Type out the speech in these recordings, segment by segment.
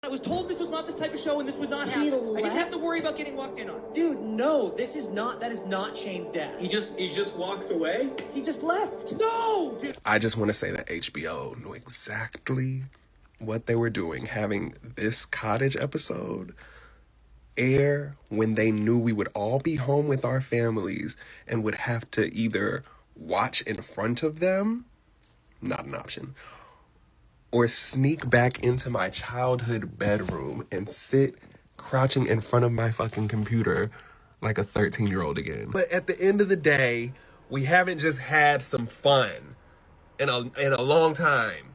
I was told this was not this type of show and this would not happen. I didn't have to worry about getting walked in on. Dude, no, that is not Shane's dad. He just walks away? He just left. No! Dude. I just want to say that HBO knew exactly what they were doing, having this cottage episode air when they knew we would all be home with our families and would have to either watch in front of them, not an option, or sneak back into my childhood bedroom and sit crouching in front of my fucking computer like a 13-year-old again. But at the end of the day, we haven't just had some fun in a long time.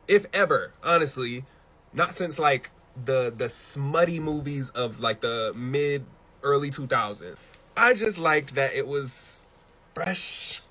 If ever, honestly, not since like the smutty movies of like the early 2000s. I just liked that it was fresh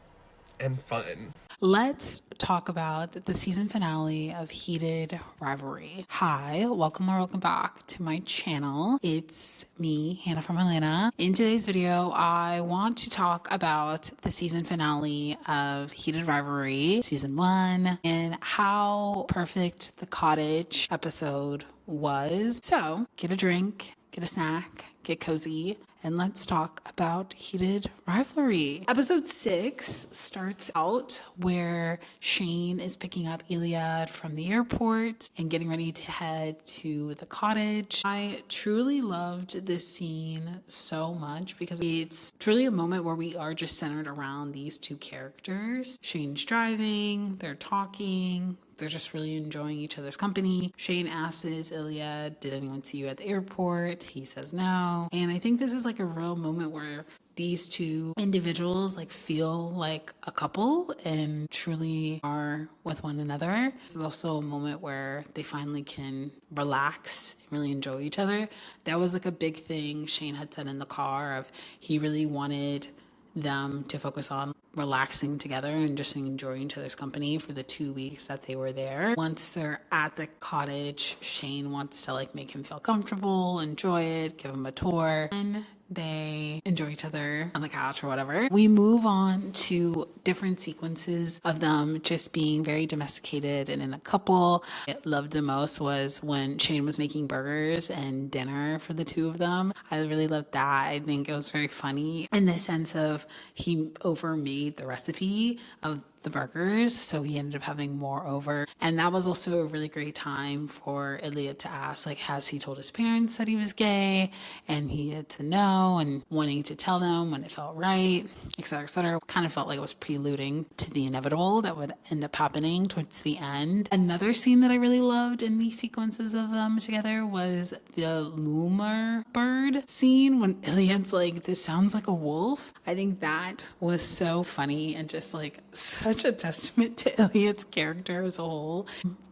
and fun. Let's talk about the season finale of Heated Rivalry. Hi, welcome or welcome back to my channel. It's me, Hannah from Atlanta. In today's video, I want to talk about the season finale of Heated Rivalry, season 1, and how perfect the cottage episode was. So get a drink, get a snack, get cozy, and let's talk about Heated Rivalry. Episode 6 starts out where Shane is picking up Ilya from the airport and getting ready to head to the cottage. I truly loved this scene so much because it's truly a moment where we are just centered around these two characters. Shane's driving, they're talking, they're just really enjoying each other's company. Shane asks Ilya, did anyone see you at the airport? He says no. And I think this is like a real moment where these two individuals like feel like a couple and truly are with one another. This is also a moment where they finally can relax and really enjoy each other. That was like a big thing Shane had said in the car of he really wanted them to focus on relaxing together and just enjoying each other's company for the 2 weeks that they were there. Once they're at the cottage, Shane wants to like make him feel comfortable, enjoy it, give him a tour, and they enjoy each other on the couch or whatever. We move on to different sequences of them just being very domesticated and in a couple. What I loved the most was when Shane was making burgers and dinner for the two of them. I really loved that. I think it was very funny in the sense of he overmade the recipe of the burgers, so he ended up having more over. And that was also a really great time for Ilya to ask, like, has he told his parents that he was gay? And he had to know and wanting to tell them when it felt right, etc., etc. Kind of felt like it was preluding to the inevitable that would end up happening towards the end. Another scene that I really loved in these sequences of them together was the lemur bird scene when Ilya's like, this sounds like a wolf. I think that was so funny and just like such a testament to Elliot's character as a whole.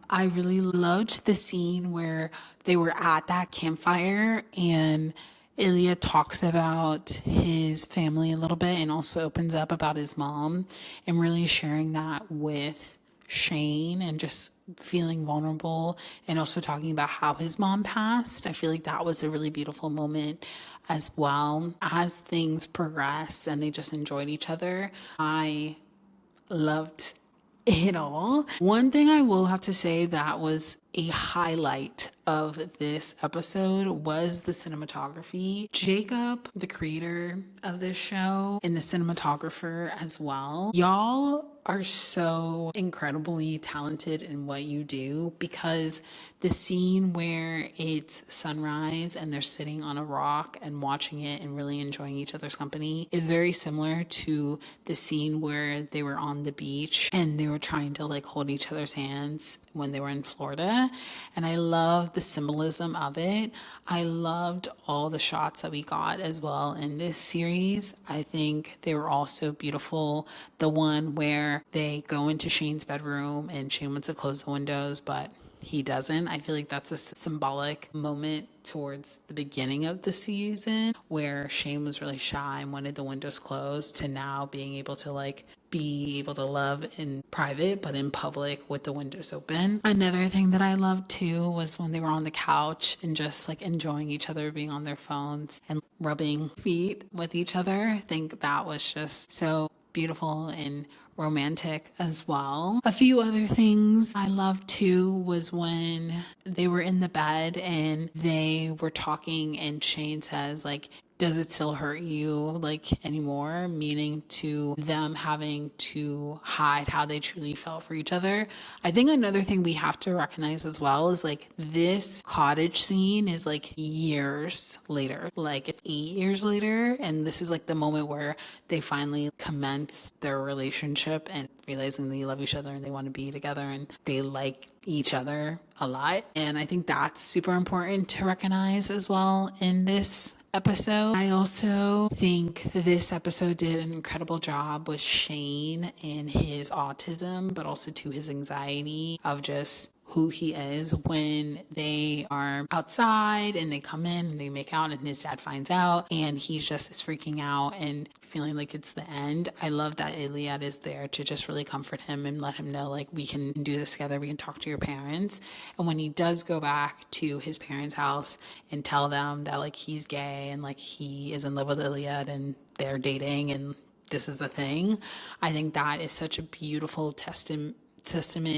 I really loved the scene where they were at that campfire and Ilya talks about his family a little bit and also opens up about his mom and really sharing that with Shane and just feeling vulnerable and also talking about how his mom passed. I feel like that was a really beautiful moment as well. As things progress and they just enjoyed each other, I loved it all. One thing I will have to say that was a highlight of this episode was the cinematography. Jacob, the creator of this show, and the cinematographer as well. Y'all are so incredibly talented in what you do, because the scene where it's sunrise and they're sitting on a rock and watching it and really enjoying each other's company is very similar to the scene where they were on the beach and they were trying to like hold each other's hands when they were in Florida. And I love the symbolism of it. I loved all the shots that we got as well in this series. I think they were all so beautiful. The one where they go into Shane's bedroom and Shane wants to close the windows, but he doesn't. I feel like that's a symbolic moment towards the beginning of the season where Shane was really shy and wanted the windows closed, to now being able to like be able to love in private but in public with the windows open. Another thing that I loved too was when they were on the couch and just like enjoying each other, being on their phones and rubbing feet with each other. I think that was just so beautiful and romantic as well. A few other things I loved too was when they were in the bed and they were talking and Shane says like, does it still hurt you like anymore? Meaning to them having to hide how they truly felt for each other. I think another thing we have to recognize as well is like this cottage scene is like years later. Like it's 8 years later. And this is like the moment where they finally commence their relationship and realizing they love each other and they want to be together and they like each other a lot. And I think that's super important to recognize as well in this episode. I also think this episode did an incredible job with Shane and his autism, but also to his anxiety of just who he is when they are outside and they come in and they make out and his dad finds out and he's just is freaking out and feeling like it's the end. I love that Ilya is there to just really comfort him and let him know like we can do this together, we can talk to your parents. And when he does go back to his parents' house and tell them that like he's gay and like he is in love with Ilya and they're dating and this is a thing, I think that is such a beautiful testament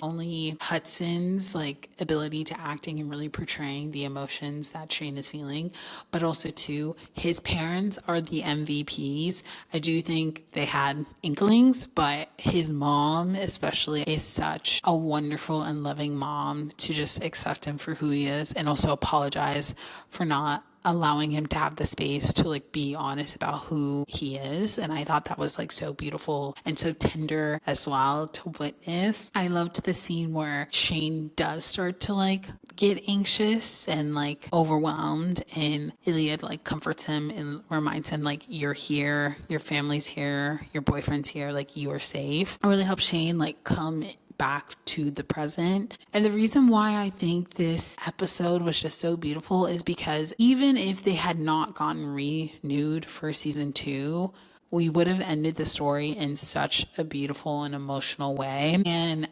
only Hudson's like ability to acting and really portraying the emotions that Shane is feeling, but also too his parents are the MVPs. I do think they had inklings, but his mom especially is such a wonderful and loving mom to just accept him for who he is and also apologize for not allowing him to have the space to like be honest about who he is. And I thought that was like so beautiful and so tender as well to witness. I loved the scene where Shane does start to like get anxious and like overwhelmed and Ilya like comforts him and reminds him like you're here, your family's here, your boyfriend's here, like you are safe. It really helps Shane like come back to the present. And the reason why I think this episode was just so beautiful is because even if they had not gotten renewed for season 2, we would have ended the story in such a beautiful and emotional way. And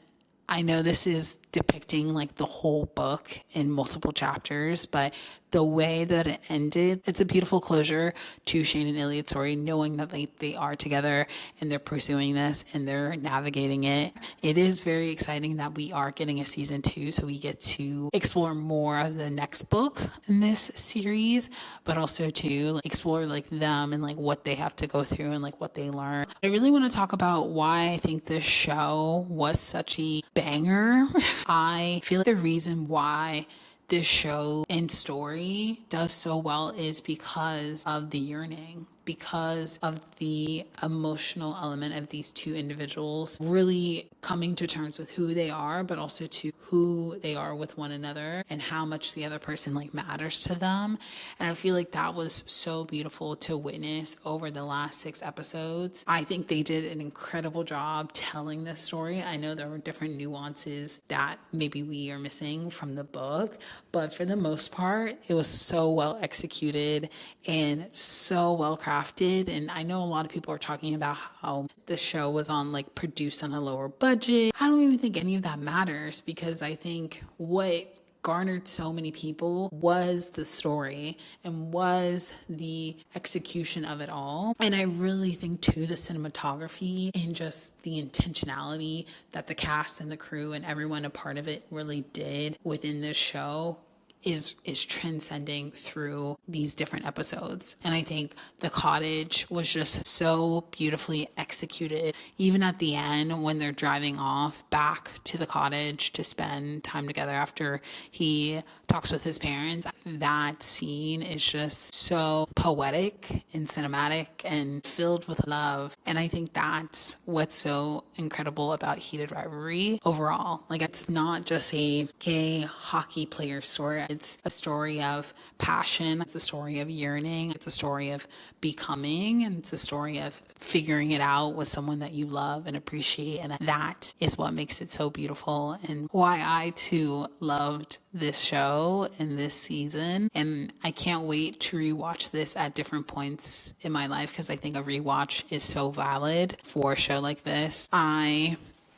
I know this is depicting like the whole book in multiple chapters, but the way that it ended, it's a beautiful closure to Shane and Ilya's story, knowing that they are together and they're pursuing this and they're navigating it. It is very exciting that we are getting a season 2, so we get to explore more of the next book in this series, but also to explore like them and like what they have to go through and like what they learn. I really want to talk about why I think this show was such a banger. I feel like the reason why this show and story does so well is because of the yearning, because of the emotional element of these two individuals really coming to terms with who they are, but also to who they are with one another and how much the other person like matters to them. And I feel like that was so beautiful to witness over the last 6 episodes. I think they did an incredible job telling this story. I know there were different nuances that maybe we are missing from the book, but for the most part, it was so well executed and so well crafted. And I know a lot of people are talking about how the show was produced on a lower budget. I don't even think any of that matters, because I think what garnered so many people was the story and was the execution of it all. And I really think too the cinematography and just the intentionality that the cast and the crew and everyone a part of it really did within this show is transcending through these different episodes. And I think the cottage was just so beautifully executed. Even at the end when they're driving off back to the cottage to spend time together after he talks with his parents, that scene is just so poetic and cinematic and filled with love. And I think that's what's so incredible about Heated Rivalry overall. Like, it's not just a gay hockey player story. It's a story of passion. It's a story of yearning. It's a story of becoming. And it's a story of figuring it out with someone that you love and appreciate. And that is what makes it so beautiful and why I too loved this show and this season. And I can't wait to rewatch this at different points in my life, because I think a rewatch is so valid for a show like this. I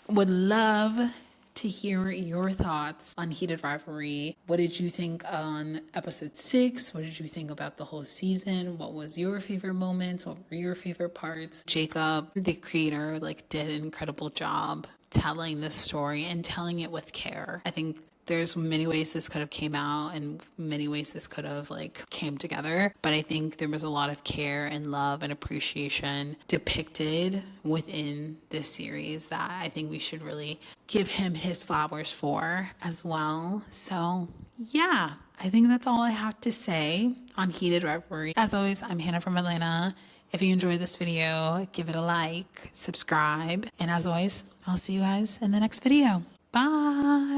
would love to hear your thoughts on Heated Rivalry. What did you think on episode 6? What did you think about the whole season? What was your favorite moments? What were your favorite parts? Jacob, the creator, did an incredible job telling this story and telling it with care. I think there's many ways this could have came out and many ways this could have came together, but I think there was a lot of care and love and appreciation depicted within this series that I think we should really give him his flowers for as well. So yeah, I think that's all I have to say on Heated Rivalry. As always, I'm Hannah from Atlanta. If you enjoyed this video, give it a like, subscribe, and as always, I'll see you guys in the next video. Bye.